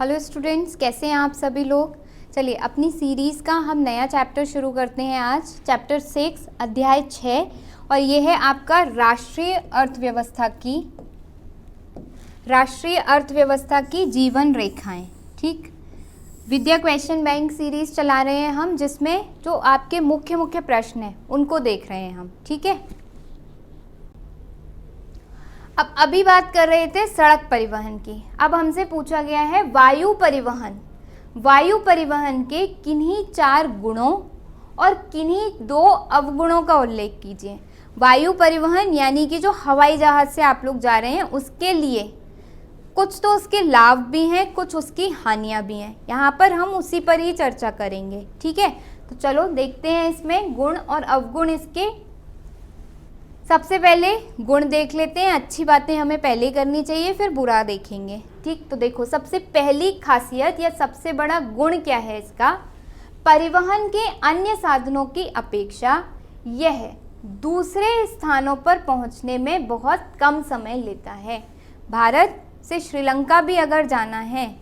Hello students, कैसे हैं आप सभी लोग। चलिए अपनी सीरीज़ का हम नया चैप्टर शुरू करते हैं आज। चैप्टर 6 अध्याय 6 और ये है आपका राष्ट्रीय अर्थव्यवस्था की जीवन रेखाएं। ठीक, विद्या क्वेश्चन बैंक सीरीज़ चला रहे हैं हम, जिसमें जो आपके मुख्य प्रश्न हैं उनको देख रहे हैं हम। ठीक है, अब अभी बात कर रहे थे सड़क परिवहन की। अब हमसे पूछा गया है वायु परिवहन के किन्हीं 4 गुणों और किन्हीं 2 अवगुणों का उल्लेख कीजिए। वायु परिवहन यानी कि जो हवाई जहाज से आप लोग जा रहे हैं उसके लिए कुछ तो उसके लाभ भी हैं, कुछ उसकी हानियां भी हैं। यहाँ पर हम उसी पर ही चर्चा करेंगे। ठीक है, तो चलो देखते हैं इसमें गुण और अवगुण इसके। सबसे पहले गुण देख लेते हैं। अच्छी बातें हमें पहले करनी चाहिए, फिर बुरा देखेंगे। ठीक, तो देखो सबसे पहली खासियत या सबसे बड़ा गुण क्या है इसका। परिवहन के अन्य साधनों की अपेक्षा यह दूसरे स्थानों पर पहुंचने में बहुत कम समय लेता है। भारत से श्रीलंका भी अगर जाना है,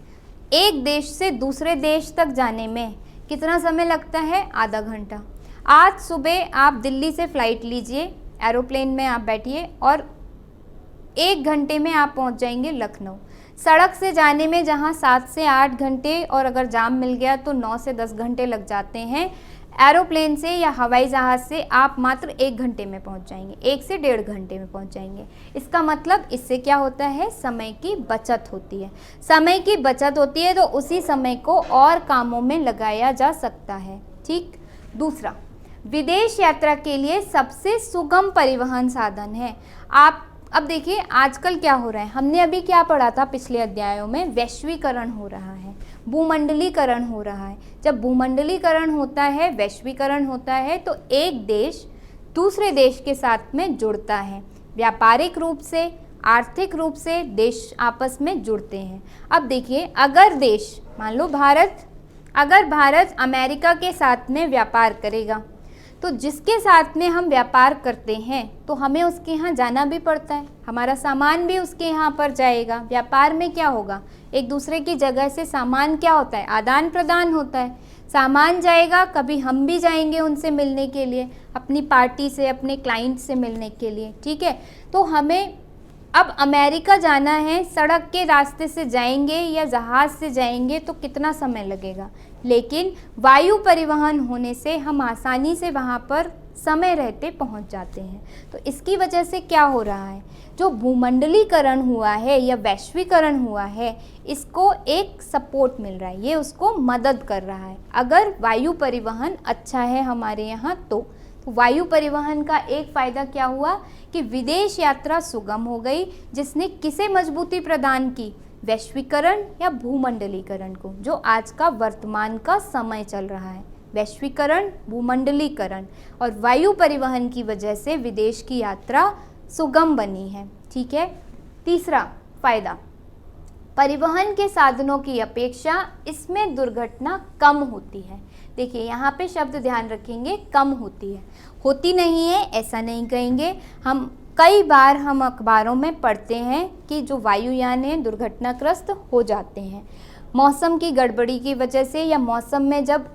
एक देश से दूसरे देश तक जाने में कितना समय लगता है? आधा घंटा। आज सुबह आप दिल्ली से फ़्लाइट लीजिए, एरोप्लेन में आप बैठिए और 1 घंटे में आप पहुंच जाएंगे लखनऊ। सड़क से जाने में जहां 7 से 8 घंटे और अगर जाम मिल गया तो 9 से 10 घंटे लग जाते हैं, एरोप्लेन से या हवाई जहाज़ से आप मात्र 1 घंटे में पहुंच जाएंगे, 1 से 1.5 घंटे में पहुंच जाएंगे। इसका मतलब इससे क्या होता है? समय की बचत होती है। समय की बचत होती है तो उसी समय को और कामों में लगाया जा सकता है। ठीक, दूसरा, विदेश यात्रा के लिए सबसे सुगम परिवहन साधन है। आप अब देखिए आजकल क्या हो रहा है, हमने अभी क्या पढ़ा था पिछले अध्यायों में? वैश्वीकरण हो रहा है, भूमंडलीकरण हो रहा है। जब भूमंडलीकरण होता है, वैश्वीकरण होता है, तो एक देश दूसरे देश के साथ में जुड़ता है। व्यापारिक रूप से, आर्थिक रूप से देश आपस में जुड़ते हैं। अब देखिए, अगर देश मान लो अगर भारत अमेरिका के साथ में व्यापार करेगा, तो जिसके साथ में हम व्यापार करते हैं तो हमें उसके यहाँ जाना भी पड़ता है, हमारा सामान भी उसके यहाँ पर जाएगा। व्यापार में क्या होगा? एक दूसरे की जगह से सामान क्या होता है? आदान प्रदान होता है। सामान जाएगा, कभी हम भी जाएंगे उनसे मिलने के लिए, अपनी पार्टी से, अपने क्लाइंट से मिलने के लिए। ठीक है, तो हमें अब अमेरिका जाना है, सड़क के रास्ते से जाएंगे या जहाज़ से जाएंगे तो कितना समय लगेगा, लेकिन वायु परिवहन होने से हम आसानी से वहाँ पर समय रहते पहुँच जाते हैं। तो इसकी वजह से क्या हो रहा है, जो भूमंडलीकरण हुआ है या वैश्वीकरण हुआ है, इसको एक सपोर्ट मिल रहा है, ये उसको मदद कर रहा है। अगर वायु परिवहन अच्छा है हमारे यहाँ तो वायु परिवहन का एक फ़ायदा क्या हुआ कि विदेश यात्रा सुगम हो गई, जिसने किसे मजबूती प्रदान की? वैश्वीकरण या भूमंडलीकरण को, जो आज का वर्तमान का समय चल रहा है। वैश्वीकरण, भूमंडलीकरण और वायु परिवहन की वजह से विदेश की यात्रा सुगम बनी है। ठीक है, तीसरा फ़ायदा, परिवहन के साधनों की अपेक्षा इसमें दुर्घटना कम होती है। देखिए यहाँ पे शब्द ध्यान रखेंगे, कम होती है, होती नहीं है ऐसा नहीं कहेंगे हम। कई बार हम अखबारों में पढ़ते हैं कि जो वायुयान हैं दुर्घटनाग्रस्त हो जाते हैं मौसम की गड़बड़ी की वजह से, या मौसम में जब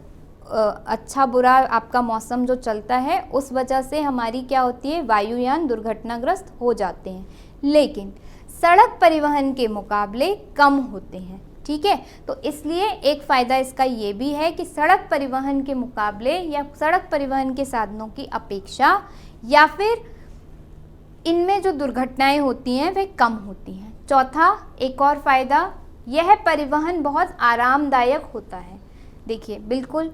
अच्छा बुरा आपका मौसम जो चलता है उस वजह से हमारी क्या होती है, वायुयान दुर्घटनाग्रस्त हो जाते हैं, लेकिन सड़क परिवहन के मुकाबले कम होते हैं। ठीक है, तो इसलिए एक फ़ायदा इसका ये भी है कि सड़क परिवहन के मुकाबले या सड़क परिवहन के साधनों की अपेक्षा या फिर इनमें जो दुर्घटनाएं होती हैं वह कम होती हैं। चौथा, एक और फ़ायदा, यह परिवहन बहुत आरामदायक होता है। देखिए बिल्कुल,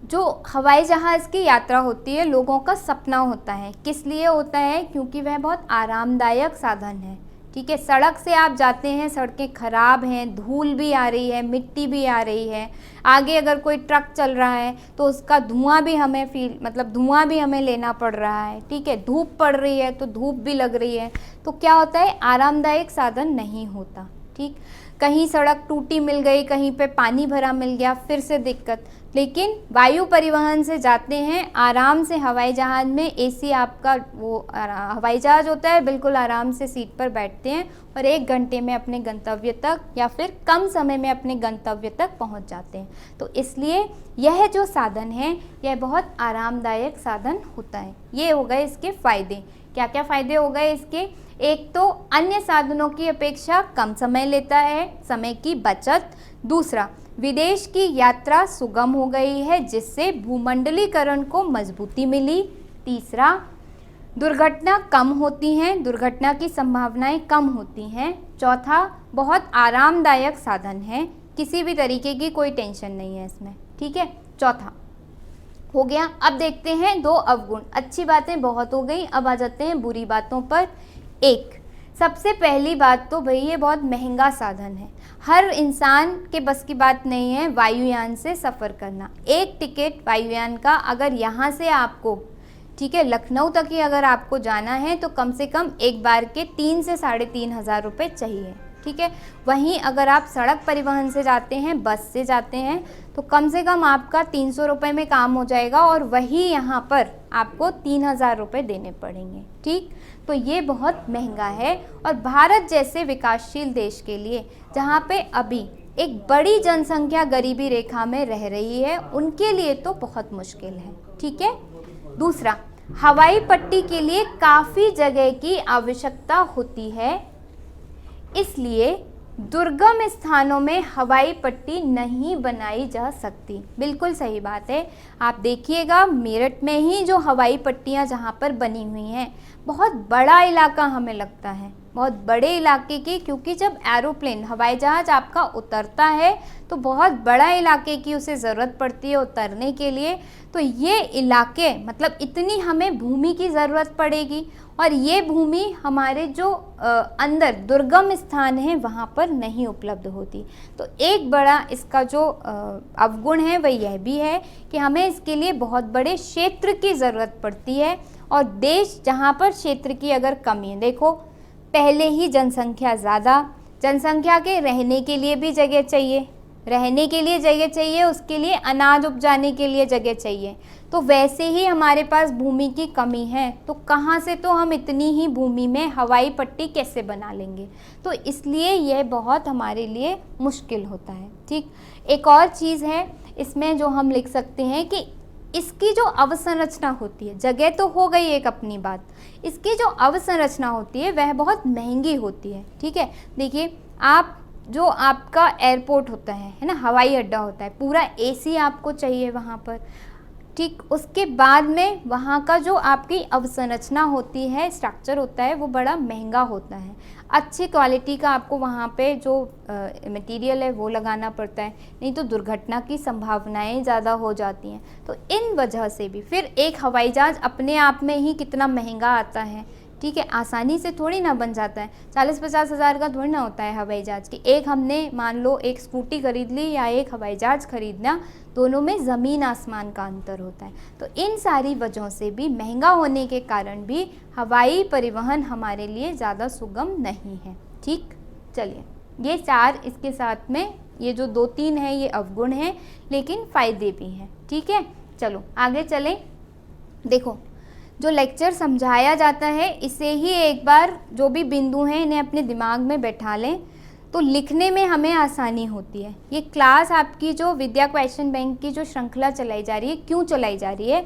जो हवाई जहाज़ की यात्रा होती है लोगों का सपना होता है। किस लिए होता है? क्योंकि वह बहुत आरामदायक साधन है। ठीक है, सड़क से आप जाते हैं, सड़कें ख़राब हैं, धूल भी आ रही है, मिट्टी भी आ रही है, आगे अगर कोई ट्रक चल रहा है तो उसका धुआं भी हमें लेना पड़ रहा है। ठीक है, धूप पड़ रही है तो धूप भी लग रही है, तो क्या होता है, आरामदायक साधन नहीं होता। ठीक, कहीं सड़क टूटी मिल गई, कहीं पे पानी भरा मिल गया, फिर से दिक्कत। लेकिन वायु परिवहन से जाते हैं आराम से, हवाई जहाज़ में एसी आपका वो हवाई जहाज़ होता है, बिल्कुल आराम से सीट पर बैठते हैं और 1 घंटे में अपने गंतव्य तक या फिर कम समय में अपने गंतव्य तक पहुंच जाते हैं। तो इसलिए यह जो साधन है यह बहुत आरामदायक साधन होता है। ये हो गए इसके फ़ायदे। क्या क्या फ़ायदे हो गए इसके? एक तो अन्य साधनों की अपेक्षा कम समय लेता है, समय की बचत। दूसरा, विदेश की यात्रा सुगम हो गई है जिससे भूमंडलीकरण को मजबूती मिली। तीसरा, दुर्घटना कम होती हैं, दुर्घटना की संभावनाएं कम होती हैं। चौथा, बहुत आरामदायक साधन है, किसी भी तरीके की कोई टेंशन नहीं है इसमें। ठीक है, चौथा हो गया। अब देखते हैं 2 अवगुण। अच्छी बातें बहुत हो गई, अब आ जाते हैं बुरी बातों पर। एक, सबसे पहली बात तो भाई ये बहुत महंगा साधन है। हर इंसान के बस की बात नहीं है वायुयान से सफ़र करना। एक टिकट वायुयान का अगर यहाँ से आपको, ठीक है, लखनऊ तक ही अगर आपको जाना है तो कम से कम एक बार के 3 से 3,500 रुपये चाहिए। ठीक है, वहीं अगर आप सड़क परिवहन से जाते हैं, बस से जाते हैं, तो कम से कम आपका 300 रुपये में काम हो जाएगा और वही यहाँ पर आपको 3,000 रुपये देने पड़ेंगे। ठीक, तो ये बहुत महंगा है और भारत जैसे विकासशील देश के लिए जहाँ पे अभी एक बड़ी जनसंख्या गरीबी रेखा में रह रही है, उनके लिए तो बहुत मुश्किल है। ठीक है। दूसरा, हवाई पट्टी के लिए काफ़ी जगह की आवश्यकता होती है, इसलिए दुर्गम स्थानों में हवाई पट्टी नहीं बनाई जा सकती। बिल्कुल सही बात है। आप देखिएगा मेरठ में ही जो हवाई पट्टियां जहां पर बनी हुई हैं, बहुत बड़ा इलाका हमें लगता है, बहुत बड़े इलाके की, क्योंकि जब एरोप्लेन हवाई जहाज़ आपका उतरता है तो बहुत बड़ा इलाके की उसे ज़रूरत पड़ती है उतरने के लिए। तो ये इलाके मतलब इतनी हमें भूमि की ज़रूरत पड़ेगी और ये भूमि हमारे जो अंदर दुर्गम स्थान है वहाँ पर नहीं उपलब्ध होती। तो एक बड़ा इसका जो अवगुण है वह यह भी है कि हमें इसके लिए बहुत बड़े क्षेत्र की ज़रूरत पड़ती है और देश जहाँ पर क्षेत्र की अगर कमी है, देखो पहले ही जनसंख्या ज़्यादा, जनसंख्या के रहने के लिए भी जगह चाहिए, रहने के लिए जगह चाहिए, उसके लिए अनाज उपजाने के लिए जगह चाहिए। तो वैसे ही हमारे पास भूमि की कमी है, तो कहाँ से तो हम इतनी ही भूमि में हवाई पट्टी कैसे बना लेंगे। तो इसलिए यह बहुत हमारे लिए मुश्किल होता है। ठीक, एक और चीज़ है इसमें जो हम लिख सकते हैं कि इसकी जो अवसंरचना होती है, जगह तो हो गई एक अपनी बात, इसकी जो अवसंरचना होती है वह बहुत महंगी होती है। ठीक है, देखिए आप जो आपका एयरपोर्ट होता है ना, हवाई अड्डा होता है, पूरा एसी आपको चाहिए वहाँ पर। ठीक, उसके बाद में वहाँ का जो आपकी अवसंरचना होती है, स्ट्रक्चर होता है, वो बड़ा महंगा होता है। अच्छी क्वालिटी का आपको वहाँ पे जो मटेरियल है वो लगाना पड़ता है, नहीं तो दुर्घटना की संभावनाएं ज़्यादा हो जाती हैं। तो इन वजह से भी फिर एक हवाई जहाज़ अपने आप में ही कितना महंगा आता है। ठीक है, आसानी से थोड़ी ना बन जाता है, 40-50 हज़ार का थोड़ी ना होता है हवाई जहाज़ की। एक हमने मान लो एक स्कूटी खरीद ली या एक हवाई जहाज़ खरीदना, दोनों में ज़मीन आसमान का अंतर होता है। तो इन सारी वजहों से भी, महंगा होने के कारण भी हवाई परिवहन हमारे लिए ज़्यादा सुगम नहीं है। ठीक, चलिए ये 4 इसके साथ में, ये जो 2-3 है ये अवगुण हैं, लेकिन फ़ायदे भी हैं। ठीक है, चलो आगे चलें। देखो जो लेक्चर समझाया जाता है इसे ही एक बार जो भी बिंदु हैं इन्हें अपने दिमाग में बैठा लें, तो लिखने में हमें आसानी होती है। ये क्लास आपकी जो विद्या क्वेश्चन बैंक की जो श्रृंखला चलाई जा रही है, क्यों चलाई जा रही है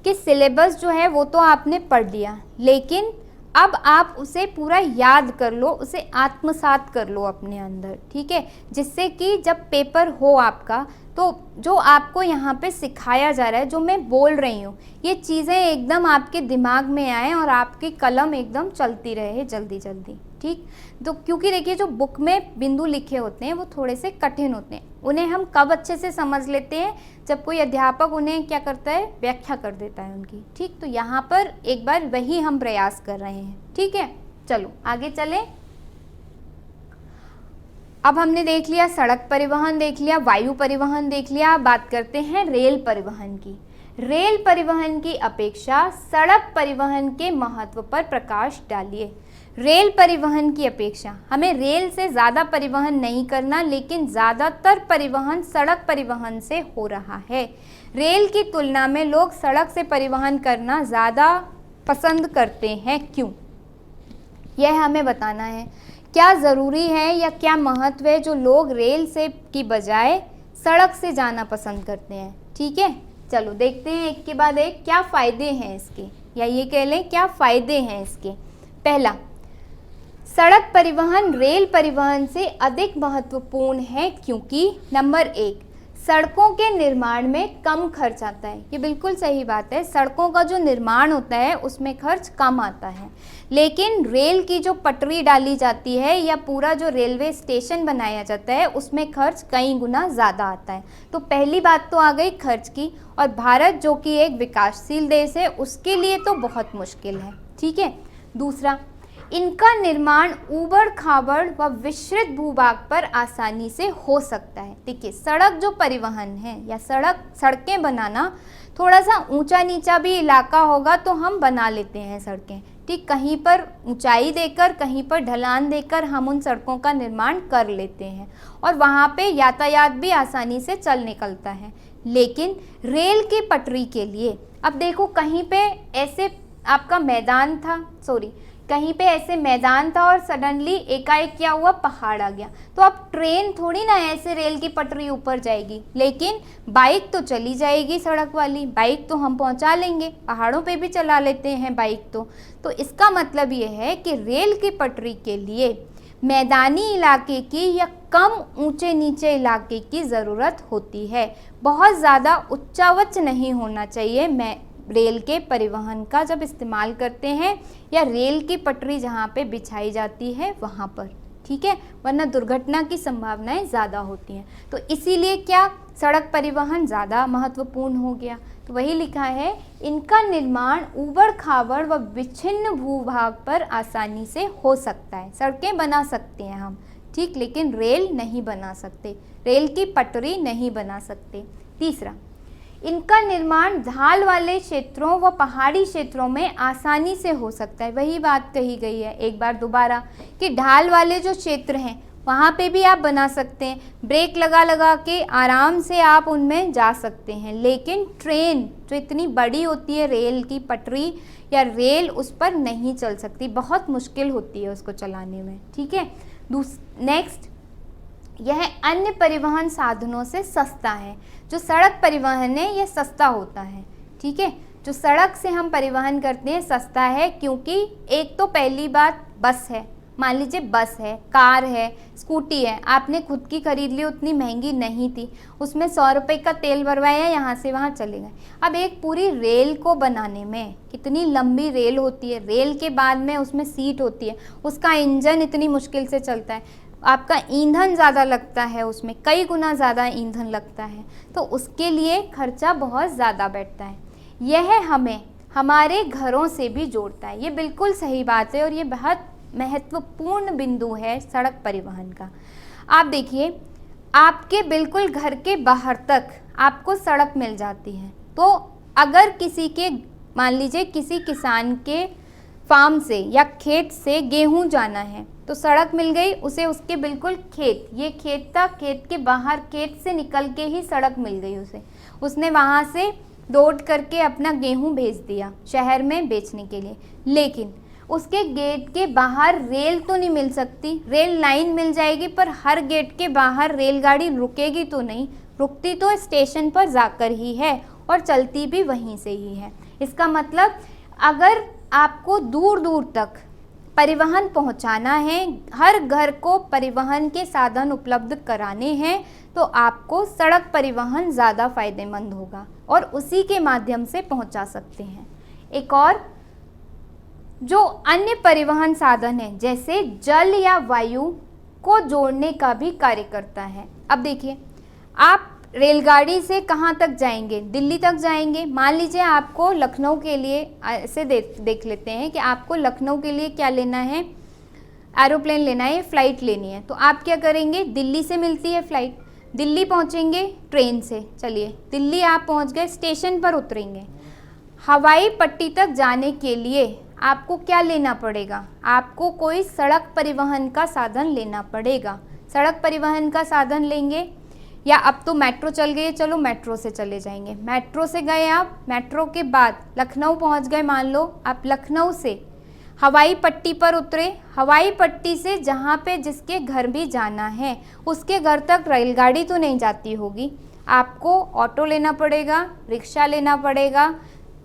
कि सिलेबस जो है वो तो आपने पढ़ लिया, लेकिन अब आप उसे पूरा याद कर लो, उसे आत्मसात कर लो अपने अंदर। ठीक है, जिससे कि जब पेपर हो आपका तो जो आपको यहाँ पे सिखाया जा रहा है, जो मैं बोल रही हूँ, ये चीज़ें एकदम आपके दिमाग में आए और आपकी कलम एकदम चलती रहे जल्दी जल्दी। ठीक, तो क्योंकि देखिए जो बुक में बिंदु लिखे होते हैं वो थोड़े से कठिन होते हैं, उन्हें हम कब अच्छे से समझ लेते हैं, जब कोई अध्यापक उन्हें क्या करता है, व्याख्या कर देता है उनकी। ठीक, तो यहाँ पर एक बार वही हम प्रयास कर रहे हैं। ठीक है, चलो आगे चलें। अब हमने देख लिया सड़क परिवहन, देख लिया वायु परिवहन, देख लिया। बात करते हैं रेल परिवहन की। रेल परिवहन की अपेक्षा सड़क परिवहन के महत्व पर प्रकाश डालिए। रेल परिवहन की अपेक्षा हमें रेल से ज़्यादा परिवहन नहीं करना, लेकिन ज़्यादातर परिवहन सड़क परिवहन से हो रहा है। रेल की तुलना में लोग सड़क से परिवहन करना ज़्यादा पसंद करते हैं, क्यों? यह हमें बताना है। क्या ज़रूरी है या क्या महत्व है जो लोग रेल से की बजाय सड़क से जाना पसंद करते हैं? ठीक है, चलो देखते हैं एक के बाद एक क्या फ़ायदे हैं इसके, या ये कह लें क्या फ़ायदे हैं इसके। पहला, सड़क परिवहन रेल परिवहन से अधिक महत्वपूर्ण है क्योंकि नंबर 1, सड़कों के निर्माण में कम खर्च आता है। ये बिल्कुल सही बात है, सड़कों का जो निर्माण होता है उसमें खर्च कम आता है, लेकिन रेल की जो पटरी डाली जाती है या पूरा जो रेलवे स्टेशन बनाया जाता है उसमें खर्च कई गुना ज़्यादा आता है। तो पहली बात तो आ गई खर्च की, और भारत जो कि एक विकासशील देश है उसके लिए तो बहुत मुश्किल है। ठीक है, दूसरा, इनका निर्माण ऊबड़ खाबड़ व विस्तृत भूभाग पर आसानी से हो सकता है। देखिए, सड़क जो परिवहन है या सड़कें बनाना, थोड़ा सा ऊंचा नीचा भी इलाका होगा तो हम बना लेते हैं सड़कें। ठीक, कहीं पर ऊंचाई देकर कहीं पर ढलान देकर हम उन सड़कों का निर्माण कर लेते हैं और वहाँ पे यातायात भी आसानी से चल निकलता है। लेकिन रेल की पटरी के लिए, अब देखो कहीं पे ऐसे आपका मैदान था, कहीं पे ऐसे मैदान था और सडनली एकाएक क्या हुआ, पहाड़ आ गया, तो अब ट्रेन थोड़ी ना ऐसे रेल की पटरी ऊपर जाएगी, लेकिन बाइक तो चली जाएगी, सड़क वाली बाइक तो हम पहुंचा लेंगे, पहाड़ों पे भी चला लेते हैं बाइक। तो इसका मतलब ये है कि रेल की पटरी के लिए मैदानी इलाके की या कम ऊंचे नीचे इलाके की ज़रूरत होती है। बहुत ज़्यादा उच्चावच नहीं होना चाहिए रेल के परिवहन का जब इस्तेमाल करते हैं या रेल की पटरी जहाँ पे बिछाई जाती है वहाँ पर। ठीक है, वरना दुर्घटना की संभावनाएं ज़्यादा होती हैं। तो इसीलिए क्या सड़क परिवहन ज़्यादा महत्वपूर्ण हो गया। तो वही लिखा है, इनका निर्माण ऊबड़ खाबड़ व विच्छिन्न भूभाग पर आसानी से हो सकता है। सड़कें बना सकते हैं हम, ठीक, लेकिन रेल नहीं बना सकते, रेल की पटरी नहीं बना सकते। तीसरा, इनका निर्माण ढाल वाले क्षेत्रों व पहाड़ी क्षेत्रों में आसानी से हो सकता है। वही बात कही गई है एक बार दोबारा कि ढाल वाले जो क्षेत्र हैं वहाँ पे भी आप बना सकते हैं, ब्रेक लगा लगा के आराम से आप उनमें जा सकते हैं। लेकिन ट्रेन जो इतनी बड़ी होती है, रेल की पटरी या रेल उस पर नहीं चल सकती, बहुत मुश्किल होती है उसको चलाने में। ठीक है, नेक्स्ट, यह अन्य परिवहन साधनों से सस्ता है। जो सड़क परिवहन है यह सस्ता होता है। ठीक है, जो सड़क से हम परिवहन करते हैं सस्ता है, क्योंकि एक तो पहली बात बस है, मान लीजिए बस है, कार है, स्कूटी है, आपने खुद की खरीद ली, उतनी महंगी नहीं थी, उसमें 100 रुपये का तेल भरवाया, यहाँ से वहाँ चले गए। अब एक पूरी रेल को बनाने में कितनी लंबी रेल होती है, रेल के बाद में उसमें सीट होती है, उसका इंजन इतनी मुश्किल से चलता है, आपका ईंधन ज़्यादा लगता है, उसमें कई गुना ज़्यादा ईंधन लगता है, तो उसके लिए खर्चा बहुत ज़्यादा बैठता है। यह हमें हमारे घरों से भी जोड़ता है। ये बिल्कुल सही बात है और ये बहुत महत्वपूर्ण बिंदु है सड़क परिवहन का। आप देखिए, आपके बिल्कुल घर के बाहर तक आपको सड़क मिल जाती है। तो अगर किसी के, मान लीजिए किसी किसान के फार्म से या खेत से गेहूं जाना है तो सड़क मिल गई उसे, उसके बिल्कुल खेत, ये खेत था, खेत के बाहर, खेत से निकल के ही सड़क मिल गई उसे, उसने वहाँ से लोड करके अपना गेहूं भेज दिया शहर में बेचने के लिए। लेकिन उसके गेट के बाहर रेल तो नहीं मिल सकती, रेल लाइन मिल जाएगी पर हर गेट के बाहर रेलगाड़ी रुकेगी तो नहीं, रुकती तो स्टेशन पर जाकर ही है और चलती भी वहीं से ही है। इसका मतलब अगर आपको दूर दूर तक परिवहन पहुंचाना है, हर घर को परिवहन के साधन उपलब्ध कराने हैं, तो आपको सड़क परिवहन ज़्यादा फायदेमंद होगा और उसी के माध्यम से पहुंचा सकते हैं। एक और जो अन्य परिवहन साधन है जैसे जल या वायु को जोड़ने का भी कार्य करता है। अब देखिए, आप रेलगाड़ी से कहाँ तक जाएंगे, दिल्ली तक जाएंगे। मान लीजिए आपको लखनऊ के लिए, ऐसे देख लेते हैं कि आपको लखनऊ के लिए क्या लेना है, एरोप्लेन लेना है, फ़्लाइट लेनी है, तो आप क्या करेंगे, दिल्ली से मिलती है फ़्लाइट, दिल्ली पहुँचेंगे ट्रेन से, चलिए दिल्ली आप पहुँच गए, स्टेशन पर उतरेंगे, हवाई पट्टी तक जाने के लिए आपको क्या लेना पड़ेगा, आपको कोई सड़क परिवहन का साधन लेना पड़ेगा। सड़क परिवहन का साधन लेंगे, या अब तो मेट्रो चल गई है, चलो मेट्रो से चले जाएंगे। मेट्रो से गए आप, मेट्रो के बाद लखनऊ पहुंच गए, मान लो आप लखनऊ से हवाई पट्टी पर उतरे, हवाई पट्टी से जहाँ पे जिसके घर भी जाना है उसके घर तक रेलगाड़ी तो नहीं जाती होगी, आपको ऑटो लेना पड़ेगा, रिक्शा लेना पड़ेगा,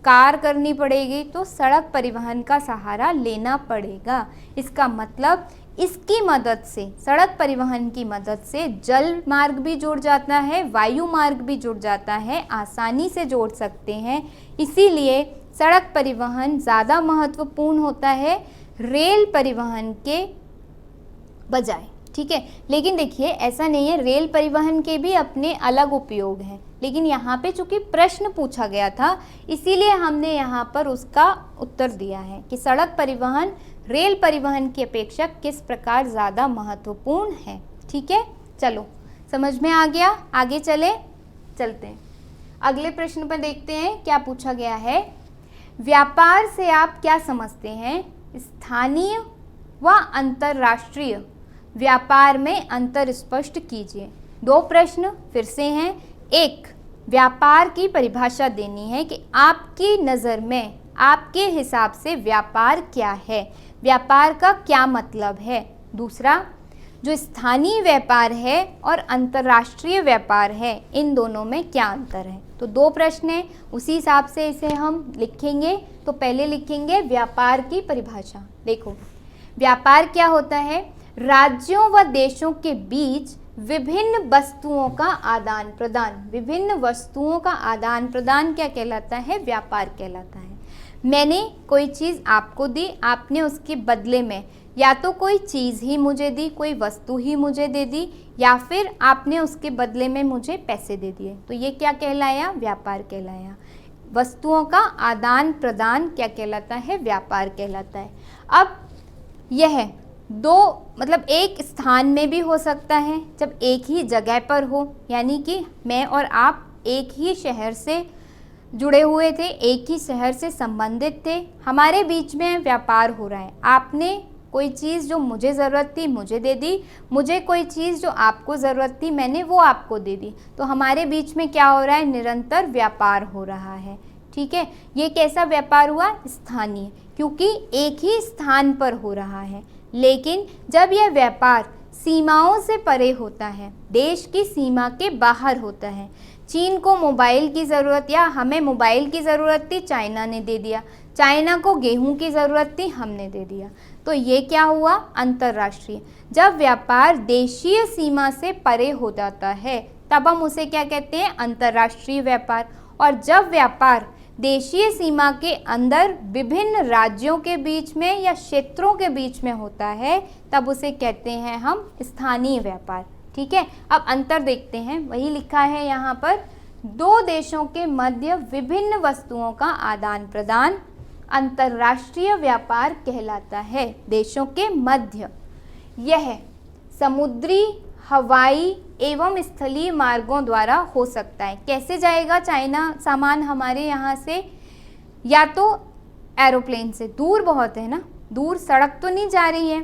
कार करनी पड़ेगी, तो सड़क परिवहन का सहारा लेना पड़ेगा। इसका मतलब इसकी मदद से, सड़क परिवहन की मदद से जल मार्ग भी जुड़ जाता है, वायु मार्ग भी जुड़ जाता है, आसानी से जोड़ सकते हैं। इसीलिए सड़क परिवहन ज़्यादा महत्वपूर्ण होता है रेल परिवहन के बजाय, ठीक है। लेकिन देखिए ऐसा नहीं है, रेल परिवहन के भी अपने अलग उपयोग हैं, लेकिन यहाँ पे चूंकि प्रश्न पूछा गया था इसीलिए हमने यहाँ पर उसका उत्तर दिया है कि सड़क परिवहन रेल परिवहन की अपेक्षा किस प्रकार ज़्यादा महत्वपूर्ण है, ठीक है। चलो समझ में आ गया, आगे चलते हैं। अगले प्रश्न पर देखते हैं क्या पूछा गया है। व्यापार से आप क्या समझते हैं? स्थानीय व अंतर्राष्ट्रीय व्यापार में अंतर स्पष्ट कीजिए। दो प्रश्न फिर से हैं। एक, व्यापार की परिभाषा देनी है कि आपकी नज़र में, आपके हिसाब से व्यापार क्या है, व्यापार का क्या मतलब है। दूसरा, जो स्थानीय व्यापार है और अंतर्राष्ट्रीय व्यापार है, इन दोनों में क्या अंतर है। तो दो प्रश्न हैं, उसी हिसाब से इसे हम लिखेंगे। तो पहले लिखेंगे व्यापार की परिभाषा। देखो व्यापार क्या होता है? राज्यों व देशों के बीच विभिन्न वस्तुओं का आदान प्रदान। विभिन्न वस्तुओं का आदान प्रदान क्या कहलाता है? व्यापार कहलाता है। मैंने कोई चीज़ आपको दी, आपने उसके बदले में या तो कोई चीज़ ही मुझे दी, कोई वस्तु ही मुझे दे दी, या फिर आपने उसके बदले में मुझे पैसे दे दिए, तो ये क्या कहलाया? व्यापार कहलाया। वस्तुओं का आदान प्रदान क्या कहलाता है? व्यापार कहलाता है। अब यह दो मतलब एक स्थान में भी हो सकता है, जब एक ही जगह पर हो, यानी कि मैं और आप एक ही शहर से जुड़े हुए थे, एक ही शहर से संबंधित थे, हमारे बीच में व्यापार हो रहा है। आपने कोई चीज़ जो मुझे ज़रूरत थी मुझे दे दी, मुझे कोई चीज़ जो आपको ज़रूरत थी मैंने वो आपको दे दी, तो हमारे बीच में क्या हो रहा है? निरंतर व्यापार हो रहा है, ठीक है। ये कैसा व्यापार हुआ? स्थानीय, क्योंकि एक ही स्थान पर हो रहा है। लेकिन जब यह व्यापार सीमाओं से परे होता है, देश की सीमा के बाहर होता है, चीन को मोबाइल की ज़रूरत या हमें मोबाइल की ज़रूरत थी, चाइना ने दे दिया, चाइना को गेहूं की ज़रूरत थी, हमने दे दिया, तो ये क्या हुआ? अंतर्राष्ट्रीय। जब व्यापार देशीय सीमा से परे हो जाता है तब हम उसे क्या कहते हैं? अंतर्राष्ट्रीय व्यापार। और जब व्यापार देशीय सीमा के अंदर विभिन्न राज्यों के बीच में या क्षेत्रों के बीच में होता है तब उसे कहते हैं हम स्थानीय व्यापार, ठीक है। अब अंतर देखते हैं, वही लिखा है यहाँ पर, दो देशों के मध्य विभिन्न वस्तुओं का आदान प्रदान अंतर्राष्ट्रीय व्यापार कहलाता है। देशों के मध्य यह समुद्री, हवाई एवं स्थलीय मार्गों द्वारा हो सकता है। कैसे जाएगा चाइना सामान हमारे यहाँ से? या तो एरोप्लेन से, दूर बहुत है ना, दूर सड़क तो नहीं जा रही है,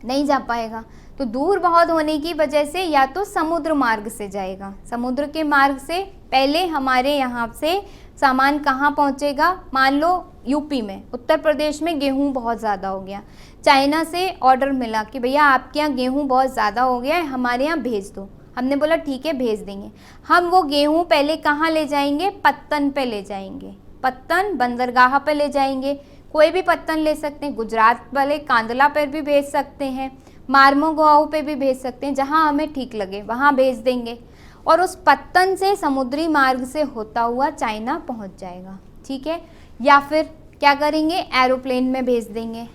नहीं जा पाएगा, तो दूर बहुत होने की वजह से या तो समुद्र मार्ग से जाएगा। समुद्र के मार्ग से पहले हमारे यहाँ से सामान कहाँ पहुँचेगा? मान लो यूपी में, उत्तर प्रदेश में गेहूँ बहुत ज़्यादा हो गया, चाइना से ऑर्डर मिला कि भैया आपके यहाँ गेहूँ बहुत ज़्यादा हो गया है, हमारे यहाँ भेज दो। हमने बोला ठीक है भेज देंगे। हम वो गेहूँ पहले कहाँ ले जाएंगे? पत्तन पे ले जाएंगे, पत्तन बंदरगाह पे ले जाएंगे। कोई भी पत्तन ले सकते हैं, गुजरात वाले कांदला पर भी भेज सकते हैं, मारमोगांव पे भी भेज सकते हैं, जहाँ हमें ठीक लगे वहाँ भेज देंगे। और उस पत्तन से समुद्री मार्ग से होता हुआ चाइना पहुँच जाएगा, ठीक है। या फिर क्या करेंगे? एरोप्लेन में भेज देंगे,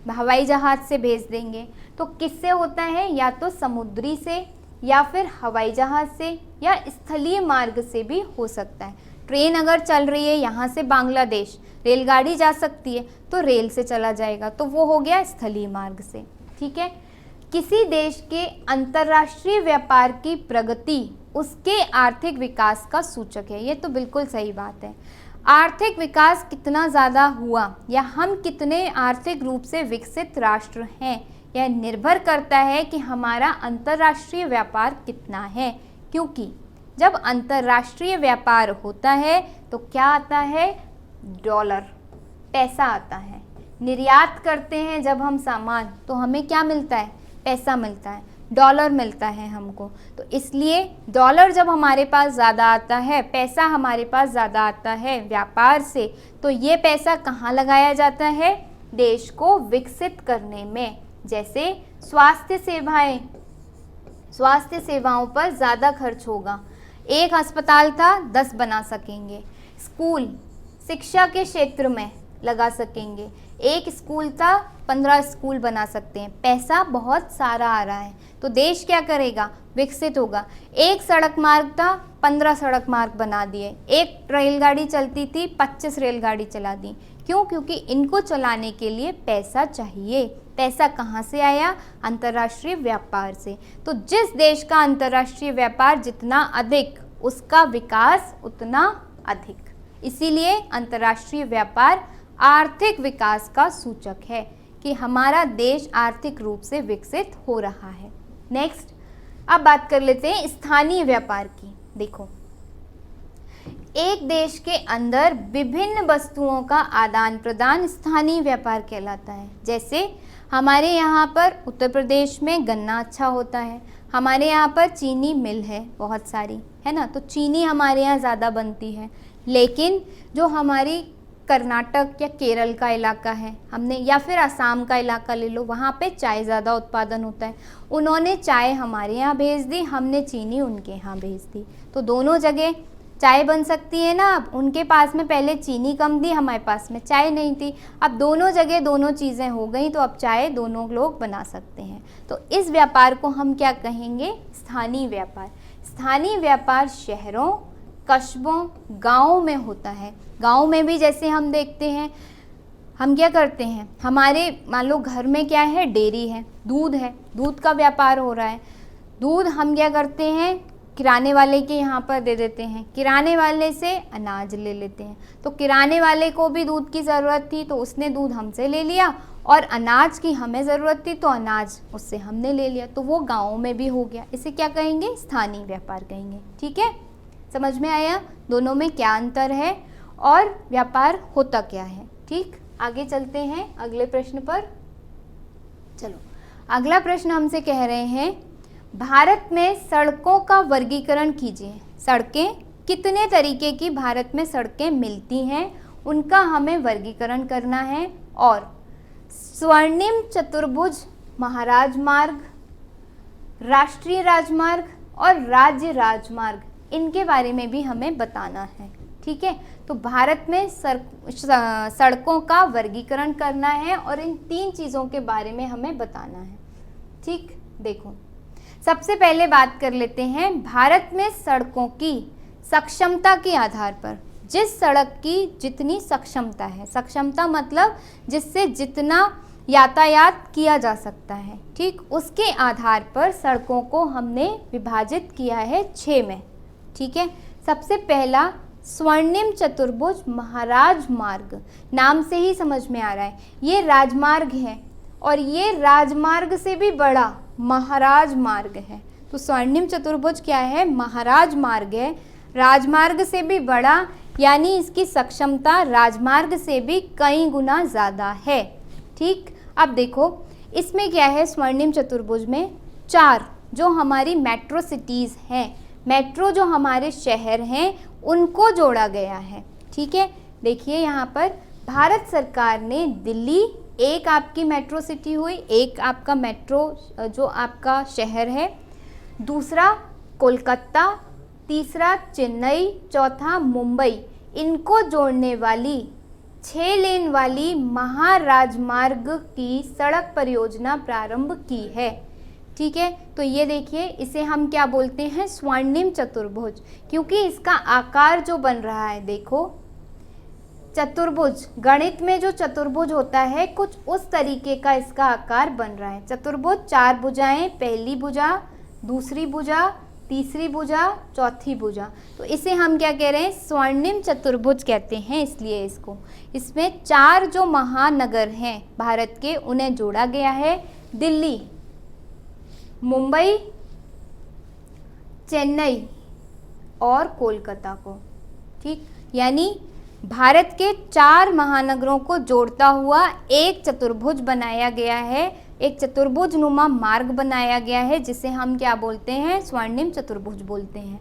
हवाई जहाज़ से भेज देंगे। तो किससे होता है? या तो समुद्री से, या फिर हवाई जहाज़ से, या स्थलीय मार्ग से भी हो सकता है। ट्रेन अगर चल रही है यहाँ से बांग्लादेश, रेलगाड़ी जा सकती है तो रेल से चला जाएगा, तो वो हो गया स्थलीय मार्ग से, ठीक है। किसी देश के अंतर्राष्ट्रीय व्यापार की प्रगति उसके आर्थिक विकास का सूचक है, ये तो बिल्कुल सही बात है। आर्थिक विकास कितना ज़्यादा हुआ या हम कितने आर्थिक रूप से विकसित राष्ट्र हैं, यह निर्भर करता है कि हमारा अंतर्राष्ट्रीय व्यापार कितना है। क्योंकि जब अंतर्राष्ट्रीय व्यापार होता है तो क्या आता है, डॉलर, पैसा आता है। निर्यात करते हैं जब हम सामान तो हमें क्या मिलता है, पैसा मिलता है, डॉलर मिलता है हमको। तो इसलिए डॉलर जब हमारे पास ज़्यादा आता है, पैसा हमारे पास ज़्यादा आता है व्यापार से, तो ये पैसा कहाँ लगाया जाता है, देश को विकसित करने में। जैसे स्वास्थ्य सेवाओं पर ज़्यादा खर्च होगा। एक अस्पताल था 10 बना सकेंगे। स्कूल, शिक्षा के क्षेत्र में लगा सकेंगे। एक स्कूल था 15 स्कूल बना सकते हैं। पैसा बहुत सारा आ रहा है तो देश क्या करेगा, विकसित होगा। एक सड़क मार्ग था, 15 सड़क मार्ग बना दिए। एक रेलगाड़ी चलती थी, 25 रेलगाड़ी चला दी। क्यों? क्योंकि इनको चलाने के लिए पैसा चाहिए। पैसा कहाँ से आया, अंतर्राष्ट्रीय व्यापार से। तो जिस देश का अंतर्राष्ट्रीय व्यापार जितना अधिक, उसका विकास उतना अधिक। इसीलिए अंतर्राष्ट्रीय व्यापार आर्थिक विकास का सूचक है कि हमारा देश आर्थिक रूप से विकसित हो रहा है। नेक्स्ट, अब बात कर लेते हैं स्थानीय व्यापार की। देखो, एक देश के अंदर विभिन्न वस्तुओं का आदान प्रदान स्थानीय व्यापार कहलाता है। जैसे हमारे यहाँ पर उत्तर प्रदेश में गन्ना अच्छा होता है, हमारे यहाँ पर चीनी मिल है बहुत सारी, है ना, तो चीनी हमारे यहाँ ज़्यादा बनती है। लेकिन जो हमारी कर्नाटक या केरल का इलाका है, हमने, या फिर असम का इलाका ले लो, वहाँ पे चाय ज़्यादा उत्पादन होता है। उन्होंने चाय हमारे यहाँ भेज दी, हमने चीनी उनके यहाँ भेज दी, तो दोनों जगह चाय बन सकती है ना। अब उनके पास में पहले चीनी कम थी, हमारे पास में चाय नहीं थी। अब दोनों जगह दोनों चीज़ें हो गई, तो अब चाय दोनों लोग बना सकते हैं। तो इस व्यापार को हम क्या कहेंगे, स्थानीय व्यापार। स्थानीय व्यापार शहरों, कस्बों, गाँव में होता है। गाँव में भी जैसे हम देखते हैं, हम क्या करते हैं, हमारे मान लो घर में क्या है, डेयरी है, दूध का व्यापार हो रहा है। दूध हम क्या करते हैं, किराने वाले के यहाँ पर दे देते हैं, किराने वाले से अनाज ले लेते हैं। तो किराने वाले को भी दूध की ज़रूरत थी तो उसने दूध हमसे ले लिया, और अनाज की हमें ज़रूरत थी तो अनाज उससे हमने ले लिया। तो वो गाँव में भी हो गया। इसे क्या कहेंगे, स्थानीय व्यापार कहेंगे। ठीक है, समझ में आया दोनों में क्या अंतर है और व्यापार होता क्या है। ठीक, आगे चलते हैं अगले प्रश्न पर। चलो, अगला प्रश्न हमसे कह रहे हैं, भारत में सड़कों का वर्गीकरण कीजिए। सड़कें, कितने तरीके की भारत में सड़कें मिलती हैं, उनका हमें वर्गीकरण करना है। और स्वर्णिम चतुर्भुज महाराज मार्ग, राष्ट्रीय राजमार्ग और राज्य राजमार्ग, इनके बारे में भी हमें बताना है। ठीक है, तो भारत में सड़कों का वर्गीकरण करना है और इन 3 चीज़ों के बारे में हमें बताना है। ठीक, देखो, सबसे पहले बात कर लेते हैं भारत में सड़कों की सक्षमता के आधार पर। जिस सड़क की जितनी सक्षमता है, सक्षमता मतलब जिससे जितना यातायात किया जा सकता है, ठीक, उसके आधार पर सड़कों को हमने विभाजित किया है 6 में। ठीक है, सबसे पहला स्वर्णिम चतुर्भुज महाराज मार्ग, नाम से ही समझ में आ रहा है ये राजमार्ग है, और ये राजमार्ग से भी बड़ा महाराज मार्ग है। तो स्वर्णिम चतुर्भुज क्या है, महाराज मार्ग है, राजमार्ग से भी बड़ा, यानी इसकी सक्षमता राजमार्ग से भी कई गुना ज़्यादा है। ठीक, अब देखो इसमें क्या है, स्वर्णिम चतुर्भुज में 4 जो हमारी मेट्रो सिटीज़ हैं, मेट्रो जो हमारे शहर हैं, उनको जोड़ा गया है। ठीक है, देखिए यहाँ पर भारत सरकार ने दिल्ली, एक आपकी मेट्रो सिटी हुई, एक आपका मेट्रो जो आपका शहर है, दूसरा कोलकाता, तीसरा चेन्नई, चौथा मुंबई, इनको जोड़ने वाली 6 लेन वाली महाराजमार्ग की सड़क परियोजना प्रारंभ की है। ठीक है, तो ये देखिए, इसे हम क्या बोलते हैं, स्वर्णिम चतुर्भुज, क्योंकि इसका आकार जो बन रहा है, देखो चतुर्भुज, गणित में जो चतुर्भुज होता है कुछ उस तरीके का इसका आकार बन रहा है। चतुर्भुज 4 भुजाएं, पहली भुजा, दूसरी भुजा, तीसरी भुजा, चौथी भुजा। तो इसे हम क्या कह रहे हैं, स्वर्णिम चतुर्भुज कहते हैं। इसलिए इसको, इसमें 4 जो महानगर हैं भारत के उन्हें जोड़ा गया है, दिल्ली, मुंबई, चेन्नई और कोलकाता को। ठीक, यानी भारत के 4 महानगरों को जोड़ता हुआ एक चतुर्भुज बनाया गया है, एक चतुर्भुज नुमा मार्ग बनाया गया है, जिसे हम क्या बोलते हैं, स्वर्णिम चतुर्भुज बोलते हैं।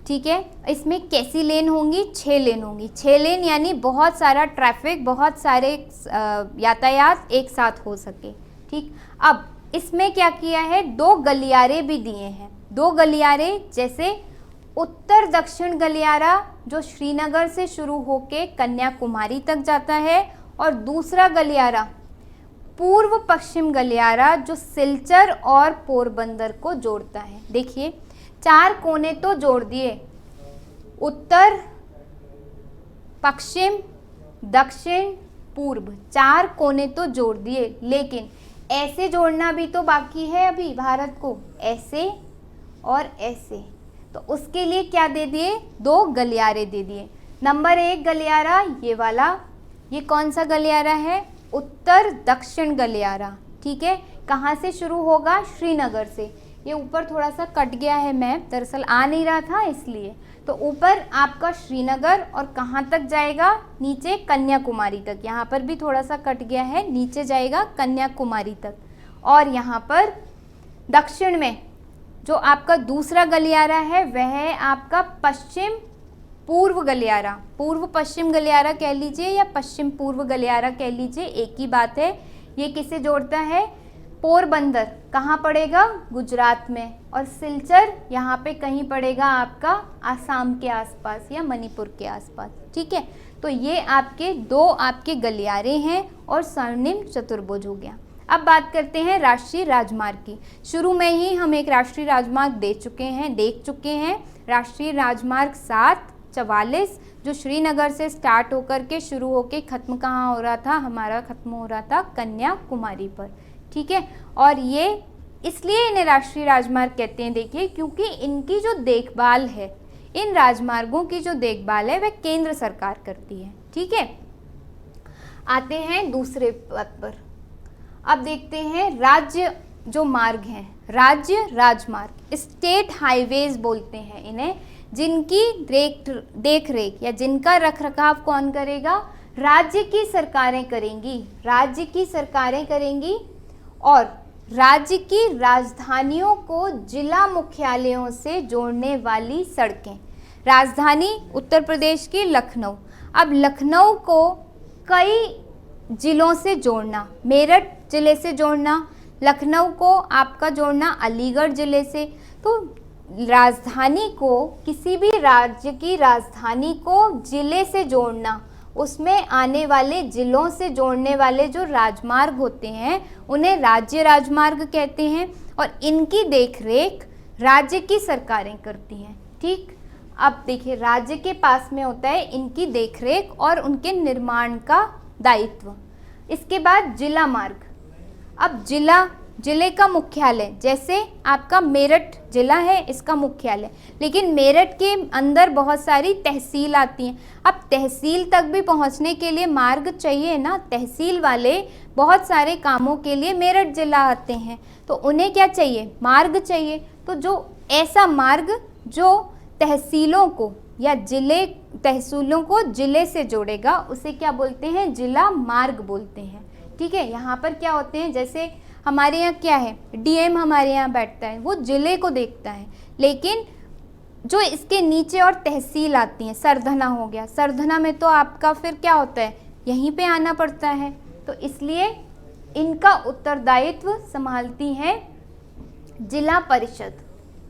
ठीक है, इसमें कैसी लेन होंगी, 6 लेन होंगी। 6 लेन यानी बहुत सारा ट्रैफिक, बहुत सारे यातायात एक साथ हो सके। ठीक, अब इसमें क्या किया है, 2 गलियारे भी दिए हैं। 2 गलियारे, जैसे उत्तर दक्षिण गलियारा जो श्रीनगर से शुरू होके कन्याकुमारी तक जाता है, और दूसरा गलियारा पूर्व पश्चिम गलियारा जो सिलचर और पोरबंदर को जोड़ता है। देखिए 4 कोने तो जोड़ दिए, उत्तर, पश्चिम, दक्षिण, पूर्व, 4 कोने तो जोड़ दिए, लेकिन ऐसे जोड़ना भी तो बाकी है अभी भारत को, ऐसे और ऐसे। तो उसके लिए क्या दे दिए, 2 गलियारे दे दिए। नंबर 1 गलियारा ये वाला, ये कौन सा गलियारा है, उत्तर दक्षिण गलियारा। ठीक है, कहाँ से शुरू होगा, श्रीनगर से। ये ऊपर थोड़ा सा कट गया है मैप, दरअसल आ नहीं रहा था इसलिए। तो ऊपर आपका श्रीनगर, और कहाँ तक जाएगा, नीचे कन्याकुमारी तक। यहाँ पर भी थोड़ा सा कट गया है, नीचे जाएगा कन्याकुमारी तक। और यहाँ पर दक्षिण में जो आपका दूसरा गलियारा है वह है आपका पश्चिम पूर्व गलियारा। पूर्व पश्चिम गलियारा कह लीजिए या पश्चिम पूर्व गलियारा कह लीजिए, एक ही बात है। ये किसे जोड़ता है, पोरबंदर कहाँ पड़ेगा, गुजरात में, और सिलचर यहाँ पे कहीं पड़ेगा आपका आसाम के आसपास या मणिपुर के आसपास। ठीक है, तो ये आपके 2 आपके गलियारे हैं और स्वर्णिम चतुर्भुज हो गया। अब बात करते हैं राष्ट्रीय राजमार्ग की। शुरू में ही हम एक राष्ट्रीय राजमार्ग देख चुके हैं राष्ट्रीय राजमार्ग 744 जो श्रीनगर से स्टार्ट होकर के शुरू होके ख़त्म कहाँ हो रहा था, हमारा ख़त्म हो रहा था कन्याकुमारी पर। ठीक है, और ये इसलिए इन्हें राष्ट्रीय राजमार्ग कहते हैं, देखिए, क्योंकि इनकी जो देखभाल है, इन राजमार्गों की जो देखभाल है वह केंद्र सरकार करती है। ठीक है, आते हैं दूसरे पद पर। अब देखते हैं राज्य जो मार्ग हैं, राज्य राजमार्ग, स्टेट हाईवेज बोलते हैं इन्हें, जिनकी देख रेख या जिनका रख रखाव कौन करेगा, राज्य की सरकारें करेंगी। राज्य की सरकारें करेंगी, और राज्य की राजधानियों को जिला मुख्यालयों से जोड़ने वाली सड़कें। राजधानी उत्तर प्रदेश की लखनऊ, अब लखनऊ को कई जिलों से जोड़ना, मेरठ जिले से जोड़ना, लखनऊ को आपका जोड़ना अलीगढ़ जिले से। तो राजधानी को, किसी भी राज्य की राजधानी को जिले से जोड़ना, उसमें आने वाले जिलों से जोड़ने वाले जो राजमार्ग होते हैं उन्हें राज्य राजमार्ग कहते हैं, और इनकी देखरेख राज्य की सरकारें करती हैं। ठीक, अब देखिए राज्य के पास में होता है इनकी देखरेख और उनके निर्माण का दायित्व। इसके बाद जिला मार्ग। अब जिले का मुख्यालय, जैसे आपका मेरठ जिला है इसका मुख्यालय, लेकिन मेरठ के अंदर बहुत सारी तहसील आती हैं। अब तहसील तक भी पहुंचने के लिए मार्ग चाहिए ना, तहसील वाले बहुत सारे कामों के लिए मेरठ जिला आते हैं, तो उन्हें क्या चाहिए, मार्ग चाहिए। तो जो ऐसा मार्ग जो तहसीलों को या तहसीलों को जिले से जोड़ेगा उसे क्या बोलते हैं, जिला मार्ग बोलते हैं। ठीक है, यहाँ पर क्या होते हैं, जैसे हमारे यहाँ क्या है, डीएम हमारे यहाँ बैठता है, वो जिले को देखता है, लेकिन जो इसके नीचे और तहसील आती हैं, सरधना हो गया, सरधना में तो आपका फिर क्या होता है, यहीं पे आना पड़ता है, तो इसलिए इनका उत्तरदायित्व संभालती है जिला परिषद।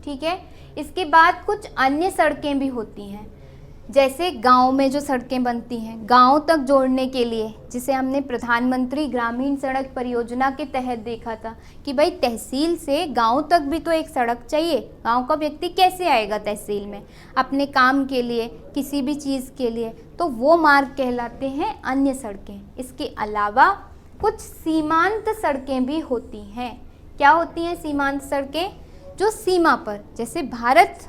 ठीक है, इसके बाद कुछ अन्य सड़कें भी होती हैं, जैसे गांव में जो सड़कें बनती हैं गांव तक जोड़ने के लिए, जिसे हमने प्रधानमंत्री ग्रामीण सड़क परियोजना के तहत देखा था कि भाई तहसील से गांव तक भी तो एक सड़क चाहिए। गांव का व्यक्ति कैसे आएगा तहसील में अपने काम के लिए, किसी भी चीज़ के लिए, तो वो मार्ग कहलाते हैं अन्य सड़कें। इसके अलावा कुछ सीमांत सड़कें भी होती हैं। क्या होती हैं सीमांत सड़कें, जो सीमा पर, जैसे भारत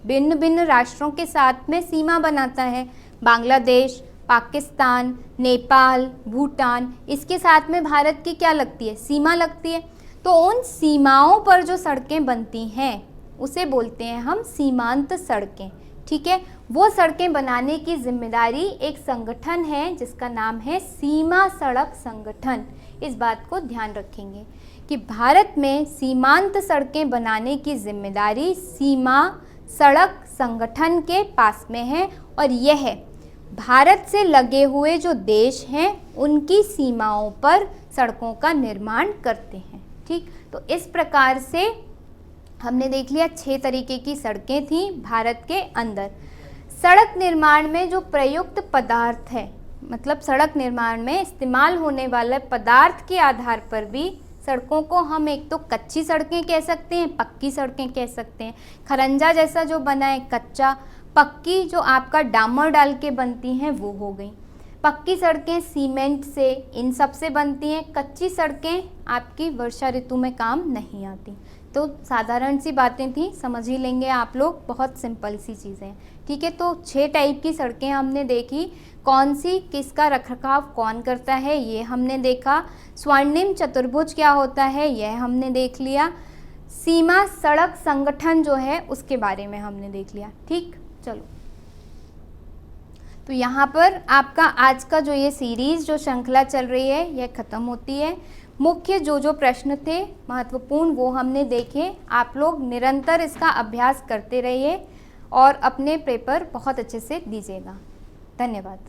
भिन्न भिन्न राष्ट्रों के साथ में सीमा बनाता है, बांग्लादेश, पाकिस्तान, नेपाल, भूटान, इसके साथ में भारत की क्या लगती है, सीमा लगती है। तो उन सीमाओं पर जो सड़कें बनती हैं उसे बोलते हैं हम सीमांत सड़कें, ठीक है। वो सड़कें बनाने की जिम्मेदारी एक संगठन है जिसका नाम है सीमा सड़क संगठन। इस बात को ध्यान रखेंगे कि भारत में सीमांत सड़कें बनाने की जिम्मेदारी सीमा सड़क संगठन के पास में है, और यह भारत से लगे हुए जो देश हैं उनकी सीमाओं पर सड़कों का निर्माण करते हैं, ठीक। तो इस प्रकार से हमने देख लिया 6 तरीके की सड़कें थी भारत के अंदर। सड़क निर्माण में जो प्रयुक्त पदार्थ है, मतलब सड़क निर्माण में इस्तेमाल होने वाले पदार्थ के आधार पर भी सड़कों को हम एक तो कच्ची सड़कें कह सकते हैं, पक्की सड़कें कह सकते हैं। खरंजा जैसा जो बना है कच्चा, पक्की जो आपका डामर डाल के बनती हैं वो हो गई। पक्की सड़कें सीमेंट से, इन सब से बनती हैं। कच्ची सड़कें आपकी वर्षा ऋतु में काम नहीं आती। तो साधारण सी बातें थी, समझ ही लेंगे आप लोग, बहुत सिंपल सी चीज़ें, ठीक है। तो 6 टाइप की सड़कें हमने देखी, कौन सी किसका रखरखाव कौन करता है ये हमने देखा। स्वर्णिम चतुर्भुज क्या होता है यह हमने देख लिया। सीमा सड़क संगठन जो है उसके बारे में हमने देख लिया, ठीक। चलो, तो यहाँ पर आपका आज का जो ये सीरीज़ जो श्रृंखला चल रही है यह ख़त्म होती है। मुख्य जो प्रश्न थे महत्वपूर्ण वो हमने देखे। आप लोग निरंतर इसका अभ्यास करते रहिए और अपने पेपर बहुत अच्छे से दीजिएगा। धन्यवाद।